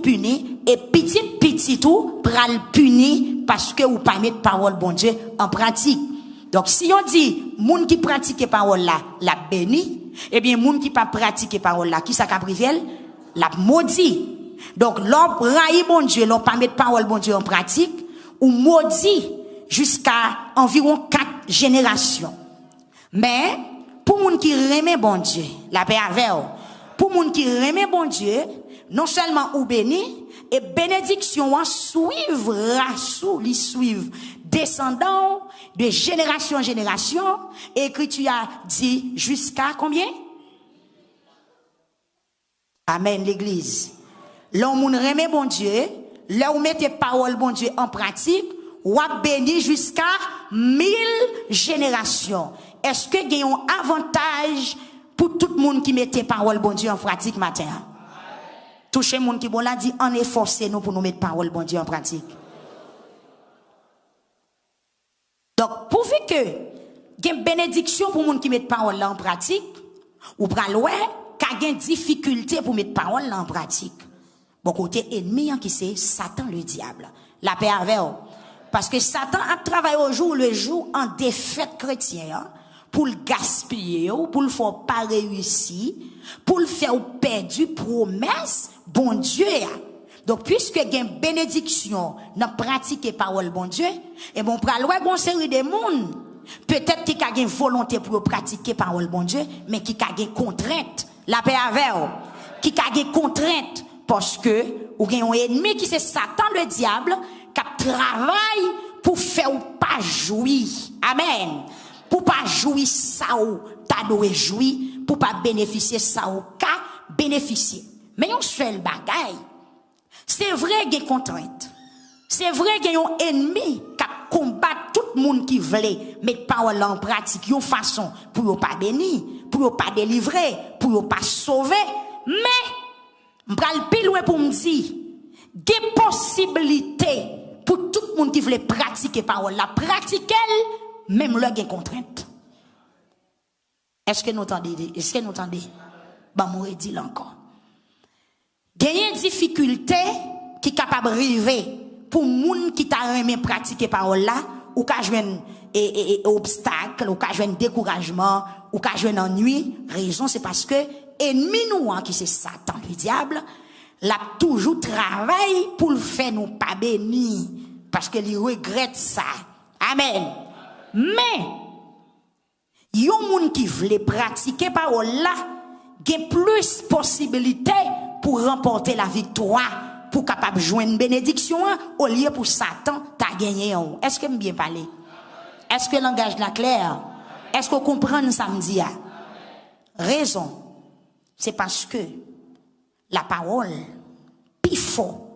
puni et petit tout pral puni parce que ou pas mettre parole bon Dieu en pratique. Donc si on dit moun qui pratique parole là la béni, eh bien moun qui pas pratique parole là qui ça ka privel la maudit. Donc l'on raille bon Dieu, l'on pas mettre parole bon Dieu en pratique ou maudit jusqu'à environ 4 générations. Mais pour moun qui remet bon Dieu, la paix avec eux. Pour moun qui remet bon Dieu, non seulement ou béni, et bénédiction suivra sous les suivre descendants de génération en génération. Écriture a dit jusqu'à combien? Amen l'église. Là où moun remet bon Dieu, là où mettez parole bon Dieu en pratique, ou a béni jusqu'à 1000 générations. Est-ce que il y a un avantage pour tout le monde qui mettait parole bon Dieu en pratique matin? Touchez monde qui bon là dit en efforcez nous pour nous mettre parole bon Dieu en pratique. Donc pourvu que il y a une bénédiction pour monde qui met parole là en pratique, ou pral ouais qu'a gain difficulté pour mettre parole là en pratique. Bon côté ennemi qui c'est Satan le diable. La paix avec eux. Parce que Satan a travaillé au jour le jour en défaite chrétienne pour le gaspiller, pour le faire pas réussir, pour le faire perdre promesse bon Dieu. Donc puisque il y a une bénédiction dans pratiquer parole bon Dieu, et bon pral ouais bon série de monde peut-être qui a une volonté pour pratiquer parole bon Dieu, mais qui a une contrainte. La paix avec eux. Qui a une contrainte parce que ou gen un ennemi qui c'est Satan le diable qui travaille pour faire ou pas jouir. Amen. Pour pas jouir ça ou ta doit jouir, pour pas bénéficier ça ou ka bénéficier. Mais un seul bagaille. C'est vrai qu'il y a contrainte. C'est vrai qu'il y a un ennemi qui combat tout le monde qui veut mettre parole en pratique, une façon pour ne pas bénir, pour ne pas délivrer, pour ne pas sauver. Mais, m'pral plus loin pour me dire, des possibilités pour tout le monde qui veut pratiquer parole, la pratiquer, même là, il y a une contrainte. Est-ce que nous entendez? Est-ce que nous entendez? Bah, moi, dit là encore. Il y a une difficulté qui est capable d'arriver pour moun qui t'a remis pratiquer parole là, ou qu'a joué un obstacle, ou qu'a joué un découragement, ou qu'a joué un ennui. Raison, c'est parce que ennemi nous, qui c'est Satan, le diable, l'a toujours travaillé pour le faire nous pas béni, parce qu'il regrette ça. Amen. Mais, yon moun qui voulait pratiquer parole là, gen plus possibilité pour remporter la victoire, pour capable joindre une bénédiction, au lieu pour Satan, t'as gagné. Est-ce que bien parlé? Est-ce que le langage là clair? Est-ce que vous comprenez samedi? Raison, c'est parce que la parole, plus fort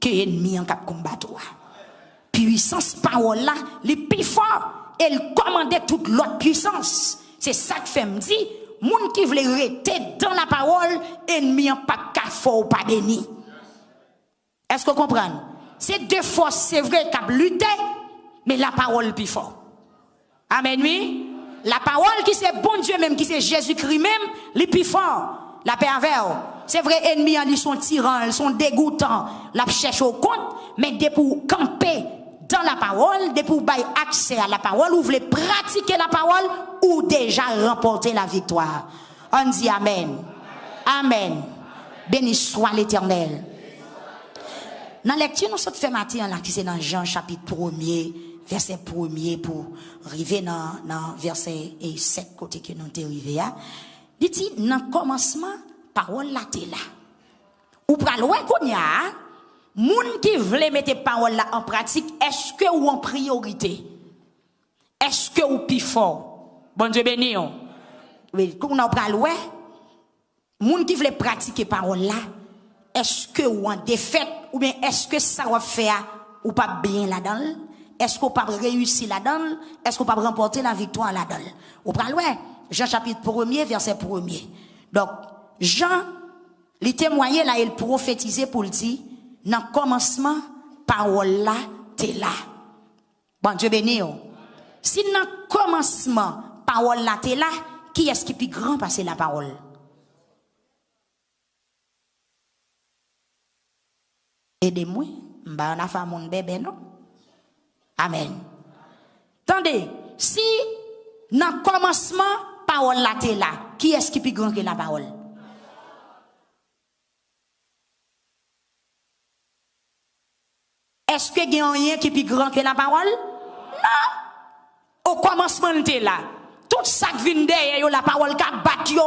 que l'ennemi en cap combattre. Puissance parole là, les plus fort, elle commandait toute l'autre puissance. C'est ça que fait me dire, moun qui veut rester dans la parole, ennemi en pas qu'à fort ou pas béni. Est-ce que vous comprenez? C'est deux forces, c'est vrai qu'à lutter, mais la parole plus fort. Amen, oui? La parole qui c'est bon Dieu même, qui c'est Jésus-Christ même, les plus fort. La paix avec eux. C'est vrai, ennemis, ils sont tyrans, ils sont dégoûtants, la cherche au compte, mais dès pour camper dans la parole, dès pour bailler accès à la parole, ou voulez pratiquer la parole, ou déjà remporter la victoire. On dit Amen. Amen. Béni soit l'Éternel. Dans la lecture, nous sommes fait matin, là, qui c'est dans Jean chapitre 1er, verset 1er, pour arriver dans verset 7, côté que nous sommes arrivés. Il dit, dans le commencement, parole là, t'es là. Ou pral ouais qu'on y a, moun qui veut mettre parole là en pratique, est-ce que ou en priorité? Est-ce que ou plus fort? Bon Dieu béni. Oui, qu'on a pral ouais, moun qui veut pratiquer parole là, est-ce que ou en défaite, ou bien est-ce que ça va faire ou pas bien là-dedans? Est-ce qu'on peut réussir là-dedans? Est-ce qu'on peut remporter la victoire là-dedans? Ou pral ouais, Jean chapitre 1er, verset 1er. Donc, Jean, les témoignait là, il prophétisait pour le dire, dans le commencement, parole là, t'es là. Bon Dieu béni. Si dans le commencement, parole là, t'es là, qui est-ce qui est plus grand passer la parole? Aidez-moi, m'ba on a fait mon bébé non. Amen. Attendez, si dans le commencement parole là t'es là, qui est-ce qui plus grand que la parole? Est-ce que il y a rien qui est plus grand que la parole? Non. Au commencement t'es là. Tout ça qui vient derrière la parole qui bat yo.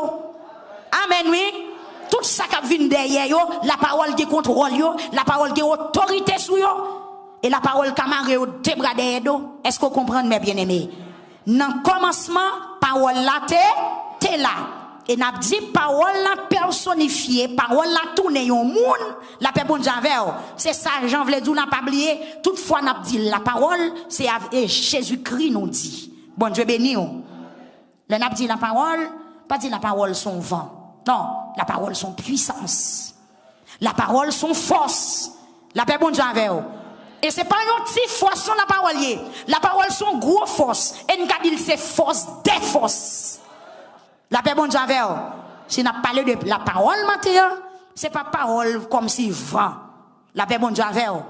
Amen oui. Tout ça qui vient derrière yo, la parole qui contrôle yo, la parole qui a autorité sur yo et la parole qui marre yo te bras derrière do. Est-ce que vous comprenez mes bien-aimés? Dans le commencement, parole là t'es là. Et n'a dit parole la personnifiée, parole la tourner yon moun, la paix bon Dieu. C'est ça Jean vle dire n'a pas oublié. Toutefois n'a dit la parole, c'est Jésus-Christ nous dit. Bon Dieu béni on. Le n'a dit la parole, pas dit la parole son vent. Non, la parole son puissance. La parole son force. La paix bon Dieu avec vous. Et c'est pas une petite force sur la parole. La parole son gros force. Et nous dit c'est force des forces. La paix bon Dieu avec vous. Si n'a parlé de la parole maintenant, c'est pas parole comme si vent. La paix bon Dieu avec vous.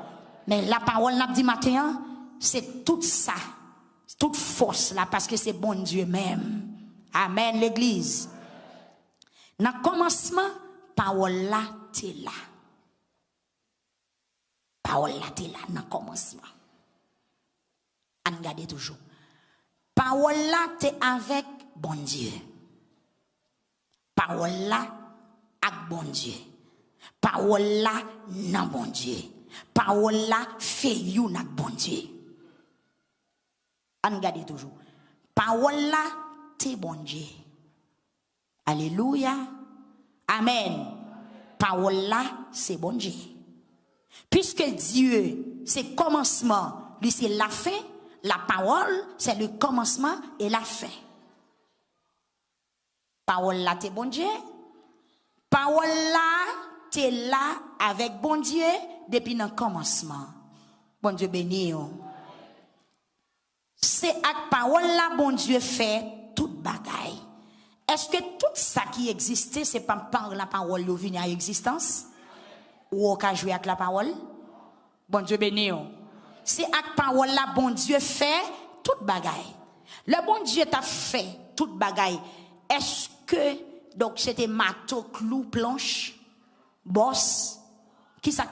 Mais la parole n'a dit maintenant, c'est tout ça. Toute force là parce que c'est bon Dieu même. Amen l'église. Dans le commencement, parole là, t'es là. Parole là, t'es là dans le commencement. On regarde toujours. Parole là, t'es avec bon Dieu. Parole là, avec bon Dieu. Parole là, non bon Dieu. Parole là, fait you avec bon Dieu. On regarde toujours. Parole là, t'es bon Dieu. Alléluia. Amen. Parole là, c'est bon Dieu. Puisque Dieu, c'est commencement, lui c'est la fin, la parole, c'est le commencement et la fin. Parole là, t'es bon Dieu. Parole là, t'es là avec bon Dieu depuis le commencement. Bon Dieu béni. C'est avec parole là, bon Dieu fait toute bagaille. Est-ce que tout ça qui existait, c'est pas par la parole qui vient à l'existence? Ou au cas jouer avec la parole? Bon Dieu béni. C'est avec parole là, bon Dieu fait toute bagaille. Le bon Dieu t'a fait toute bagaille. Est-ce que, donc c'était marteau, clou, planche, bosse? Qui ça